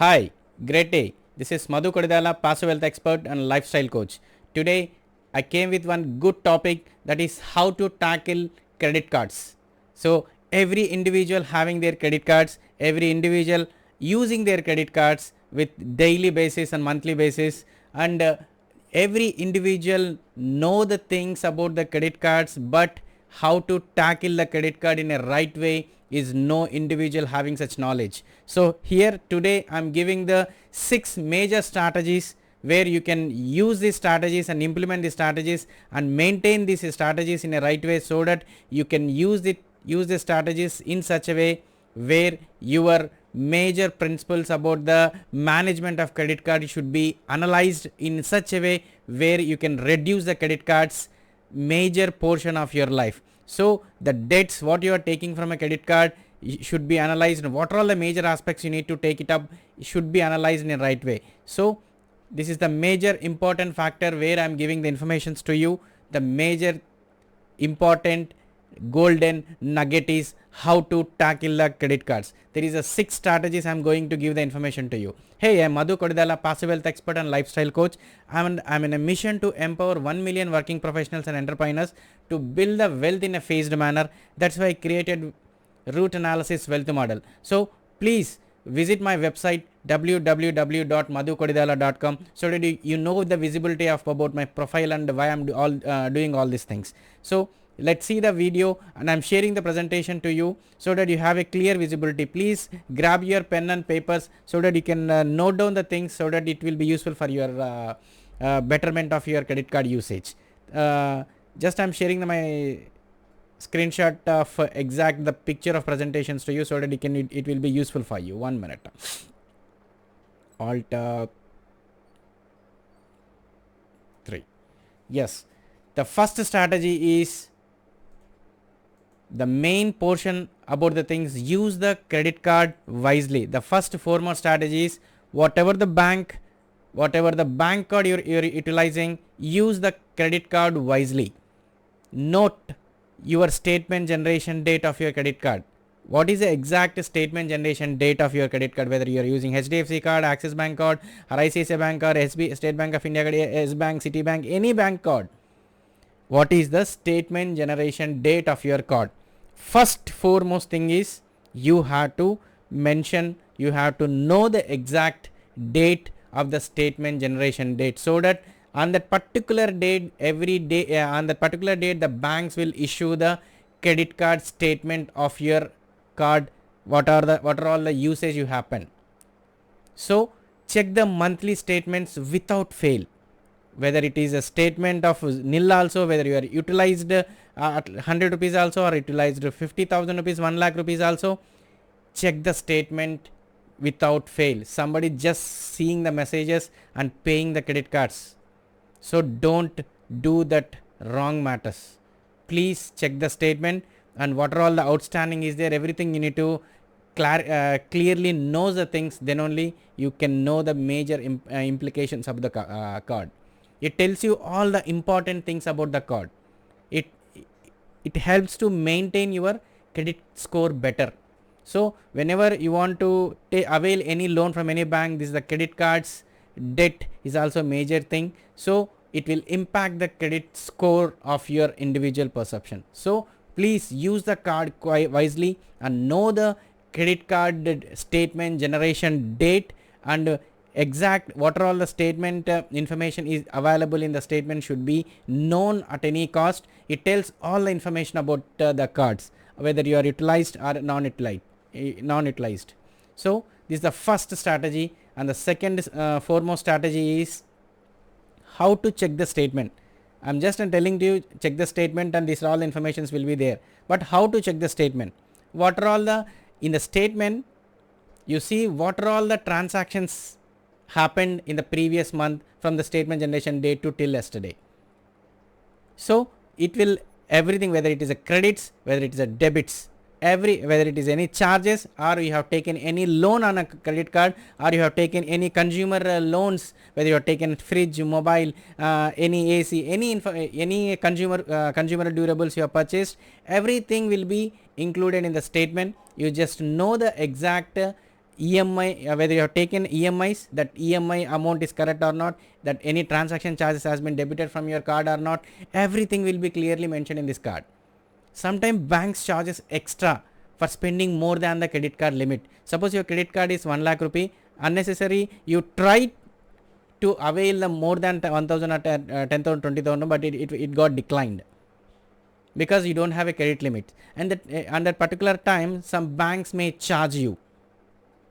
Hi, great day. This is Madhu Kodidala, passive wealth expert and lifestyle coach. Today, I came with one good topic, that is how to tackle credit cards. So, every individual having their credit cards, every individual using their credit cards with daily basis and monthly basis, and every individual know the things about the credit cards, but how to tackle the credit card in a right way is no individual having such knowledge. So here today I'm giving the 6 major strategies where you can use these strategies and implement these strategies and maintain these strategies in a right way, so that you can use the strategies in such a way where your major principles about the management of credit card should be analyzed in such a way where you can reduce the credit cards major portion of your life. So the debts what you are taking from a credit card should be analyzed, and what are all the major aspects you need to take it up should be analyzed in a right way. So this is the major important factor where I am giving the informations to you. The major important golden nugget is how to tackle the credit cards. There is a 6 strategies I am going to give the information to you. Hey, I am Madhu Kodidala, passive wealth expert and lifestyle coach. I'm in a mission to empower 1 million working professionals and entrepreneurs to build the wealth in a phased manner. That's why I created root analysis wealth model. So please visit my website www.madhukodidala.com so that you know the visibility of about my profile and why I'm doing all these things. So let's see the video, and I'm sharing the presentation to you so that you have a clear visibility. Please grab your pen and papers so that you can note down the things, so that it will be useful for your betterment of your credit card usage. Just I'm sharing my screenshot of exact the picture of presentations to you so that it will be useful for you. 1 minute. Alt 3. Yes, the first strategy is the main portion about the things. Use the credit card wisely. The first foremost strategy is whatever the bank card you're utilizing, use the credit card wisely. Note your statement generation date of your credit card. What is the exact statement generation date of your credit card, whether you are using HDFC card, Axis Bank card, or ICICI Bank card, State Bank of India card, S Bank, Citibank, any bank card. What is the statement generation date of your card? First foremost thing is you have to know the exact date of the statement generation date, so that on that particular date the banks will issue the credit card statement of your card. What are all the usage you happen. So check the monthly statements without fail, whether it is a statement of nil also, whether you are utilized 100 rupees also, or utilized 50,000 rupees, 1 lakh rupees also. Check the statement without fail. Somebody just seeing the messages and paying the credit cards. So don't do that wrong matters. Please check the statement, and what are all the outstanding is there, everything you need to clearly know the things. Then only you can know the major implications of the card. It tells you all the important things about the card. It helps to maintain your credit score better. So whenever you want to avail any loan from any bank, this is the credit cards debt is also major thing. So it will impact the credit score of your individual perception. So please use the card quite wisely and know the credit card statement generation date, and exact what are all the statement information is available in the statement should be known at any cost. It tells all the information about the cards, whether you are utilized or non-utilized. So this is the first strategy, and the second foremost strategy is how to check the statement. I'm just telling you check the statement, and these all the informations will be there. But how to check the statement? What are all the in the statement? You see what are all the transactions happened in the previous month from the statement generation date to till yesterday. So it will everything, whether it is a credits, whether it is a debits, whether it is any charges, or you have taken any loan on a credit card, or you have taken any consumer loans, whether you have taken fridge, mobile, any AC, any consumer durables you have purchased, everything will be included in the statement. You just know the exact EMI, whether you have taken EMIs, that EMI amount is correct or not, that any transaction charges has been debited from your card or not, everything will be clearly mentioned in this card. Sometimes banks charges extra for spending more than the credit card limit. Suppose your credit card is 1 lakh rupee, unnecessary you try to avail the more than 1000 or 10,000, 20,000, but it got declined because you don't have a credit limit, and that particular time some banks may charge you.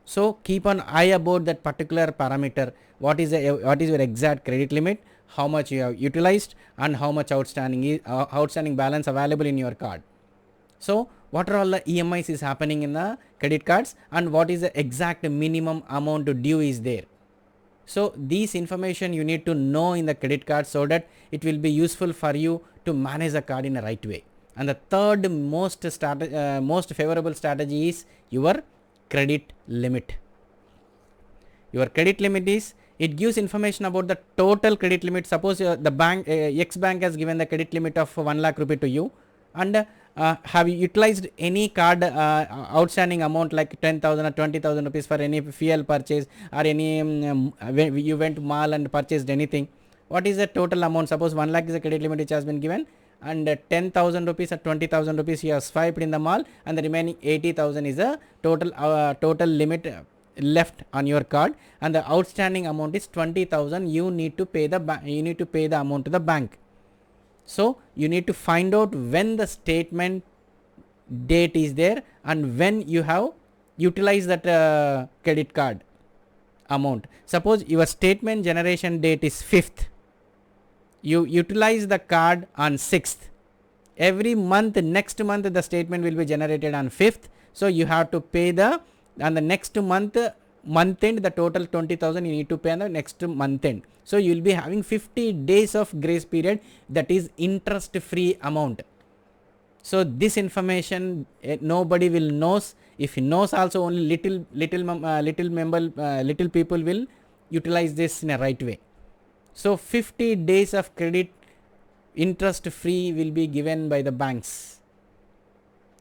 So keep an eye about that particular parameter. What is your exact credit limit, how much you have utilized, and how much outstanding balance available in your card. So what are all the EMIs is happening in the credit cards, and what is the exact minimum amount due is there. So these information you need to know in the credit card so that it will be useful for you to manage the card in the right way. And the third most favorable strategy is your credit limit. Your credit limit is, it gives information about the total credit limit. Suppose the bank X bank has given the credit limit of 1 lakh rupee to you, and have you utilized any card outstanding amount like 10,000 or 20,000 rupees for any fuel purchase, or any you went to mall and purchased anything. What is the total amount? Suppose 1 lakh is the credit limit which has been given, and 10,000 rupees or 20,000 rupees you have swiped in the mall, and the remaining 80,000 is the total limit left on your card, and the outstanding amount is 20,000. You need to pay the amount to the bank. So you need to find out when the statement date is there and when you have utilized that credit card amount. Suppose your statement generation date is 5th, you utilize the card on 6th. Every month, next month the statement will be generated on 5th, so you have to pay the next month end, the total 20,000 you need to pay on the next month end. So you will be having 50 days of grace period, that is interest free amount. So this information nobody will knows. If he knows also, only little people will utilize this in a right way. So 50 days of credit interest free will be given by the banks.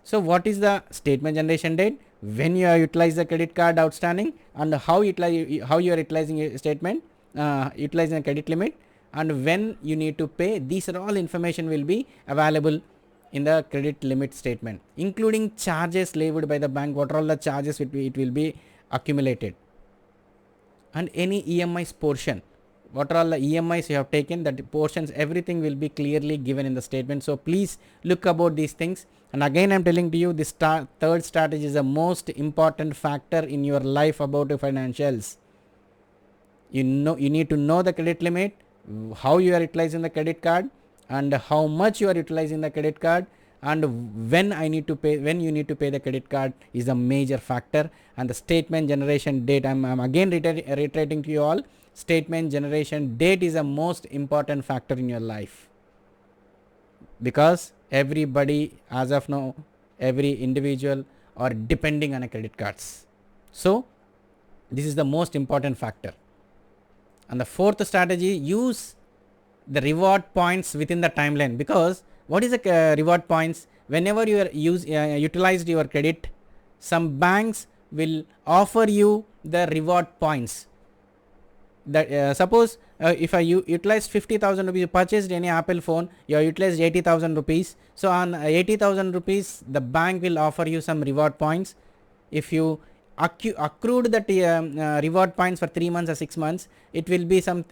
So what is the statement generation date? When you have utilized the credit card outstanding, and how you are utilizing your statement, utilizing the credit limit, and when you need to pay. These are all information will be available in the credit limit statement, including charges levied by the bank. What are all the charges it will be accumulated, and any EMIs portion. What are all the EMIs you have taken, that portions, everything will be clearly given in the statement. So please look about these things. And again I am telling to you, this third strategy is the most important factor in your life about your financials. You need to know the credit limit, how you are utilizing the credit card, and how much you are utilizing the credit card, and when you need to pay the credit card is a major factor. And the statement generation date, I'm again reiterating to you all, statement generation date is a most important factor in your life, because everybody as of now, every individual are depending on a credit cards. So this is the most important factor. And the fourth strategy, use the reward points within the timeline. Because what is the reward points? Whenever you are utilized your credit, some banks will offer you the reward points. That suppose if I utilized 50,000 rupees, you purchased any Apple phone, you have utilized 80,000 rupees. So on 80,000 rupees, the bank will offer you some reward points. If you accrued that reward points for 3 months or 6 months, it will be some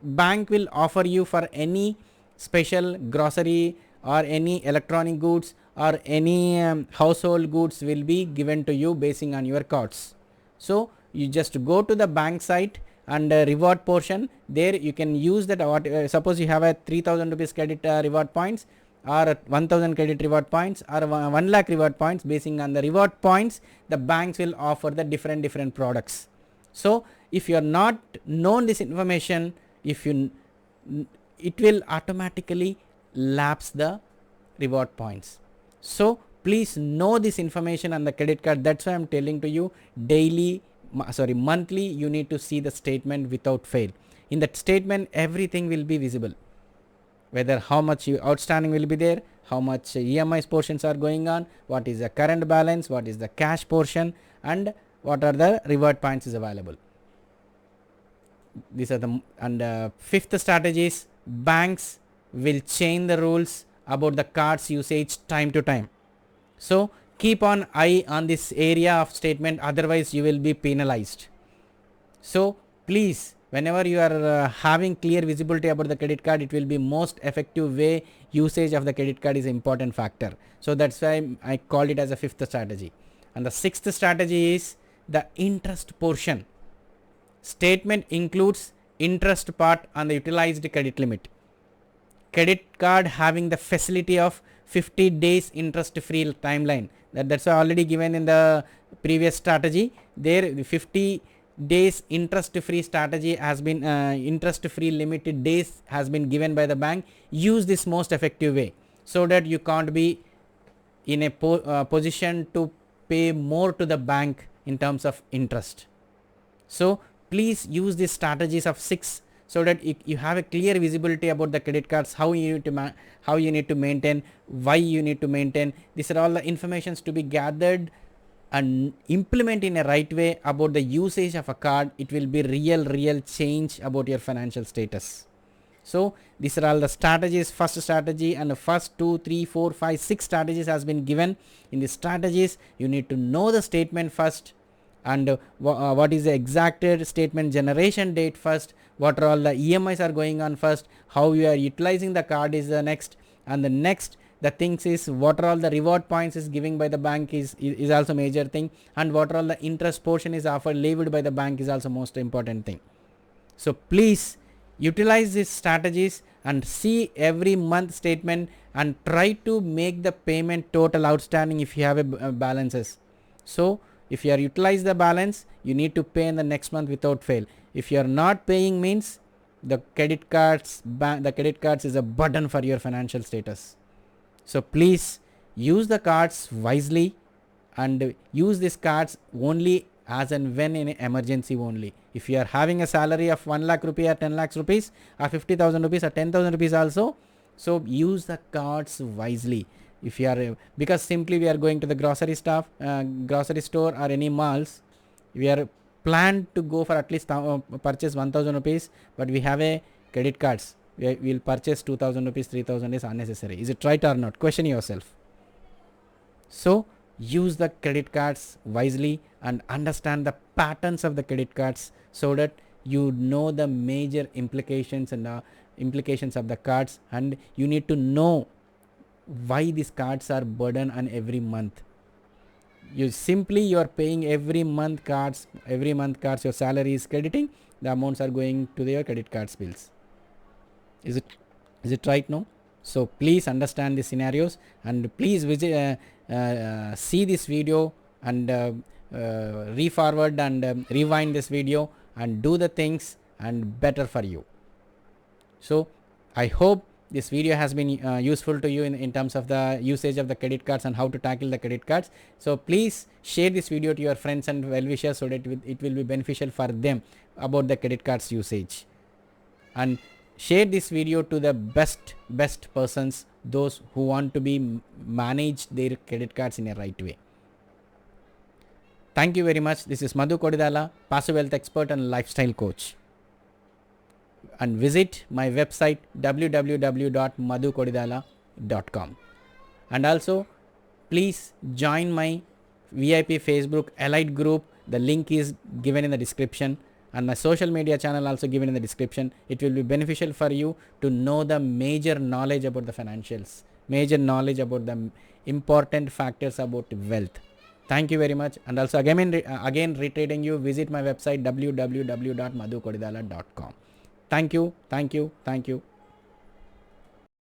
bank will offer you for any special grocery or any electronic goods or any household goods will be given to you basing on your cards. So you just go to the bank site and reward portion, there you can use that. Suppose you have a 3,000 rupees credit reward points, or 1,000 credit reward points, or 1 lakh reward points. Basing on the reward points, the banks will offer the different products. So if you are not known this information, it will automatically lapse the reward points. So please know this information on the credit card. That's why I'm telling to you, monthly you need to see the statement without fail. In that statement everything will be visible. whether how much outstanding will be there, how much EMIs portions are going on, what is the current balance, what is the cash portion, and what are the reward points is available. These are the fifth strategy is banks will change the rules about the cards usage time to time. So keep an eye on this area of statement, otherwise you will be penalized. So please, whenever you are having clear visibility about the credit card, it will be most effective way. Usage of the credit card is important factor. So that's why I called it as a fifth strategy. And the sixth strategy is the interest portion. Statement includes interest part on the utilized credit limit. Credit card having the facility of 50 days interest free timeline. That's already given in the previous strategy. There the 50 days interest free strategy has been interest free limited days has been given by the bank. Use this most effective way so that you can't be in a position to pay more to the bank in terms of interest. So please use these strategies of 6 so that you have a clear visibility about the credit cards, how you need to maintain, why you need to maintain. These are all the informations to be gathered and implement in a right way about the usage of a card. It will be real change about your financial status. So these are all the strategies. First strategy and the first 2, 3, 4, 5, 6 strategies has been given. In the strategies you need to know the statement first, and what is the exacted statement generation date first, what are all the EMIs are going on first, how you are utilizing the card is the next, and the next the things is what are all the reward points is giving by the bank is also major thing, and what are all the interest portion is offered levied by the bank is also most important thing. So please utilize these strategies and see every month statement and try to make the payment total outstanding if you have a balances. So if you are utilize the balance, you need to pay in the next month without fail. If you are not paying, means the credit cards is a burden for your financial status. So please use the cards wisely and use these cards only as and when in emergency only. If you are having a salary of 1 lakh rupee or 10 lakhs rupees or 50,000 rupees or 10,000 rupees also, so use the cards wisely. If you are because simply we are going to the grocery store or any malls, we are planned to go for at least purchase 1,000 rupees, but we have a credit cards, we will purchase 2,000 rupees, 3,000 is unnecessary. Is it right or not? Question yourself. So use the credit cards wisely and understand the patterns of the credit cards so that you know the major implications and implications of the cards, and you need to know why these cards are burden on every month. You are paying every month cards, your salary is crediting, the amounts are going to your credit cards bills. Is it right? No? So please understand the scenarios and please visit see this video and re-forward and rewind this video and do the things and better for you. So I hope this video has been useful to you in terms of the usage of the credit cards and how to tackle the credit cards. So please share this video to your friends and well-wishers so that it will be beneficial for them about the credit cards usage, and share this video to the best persons, those who want to be manage their credit cards in a right way. Thank you very much. This is Madhu Kodidala, passive wealth expert and lifestyle coach. And visit my website www.madhukodidala.com, and also please join my VIP Facebook Elite group. The link is given in the description, and my social media channel also given in the description. It will be beneficial for you to know the major knowledge about the financials, major knowledge about the important factors about wealth. Thank you very much. And also again retreating you, visit my website www.madhukodidala.com. Thank you.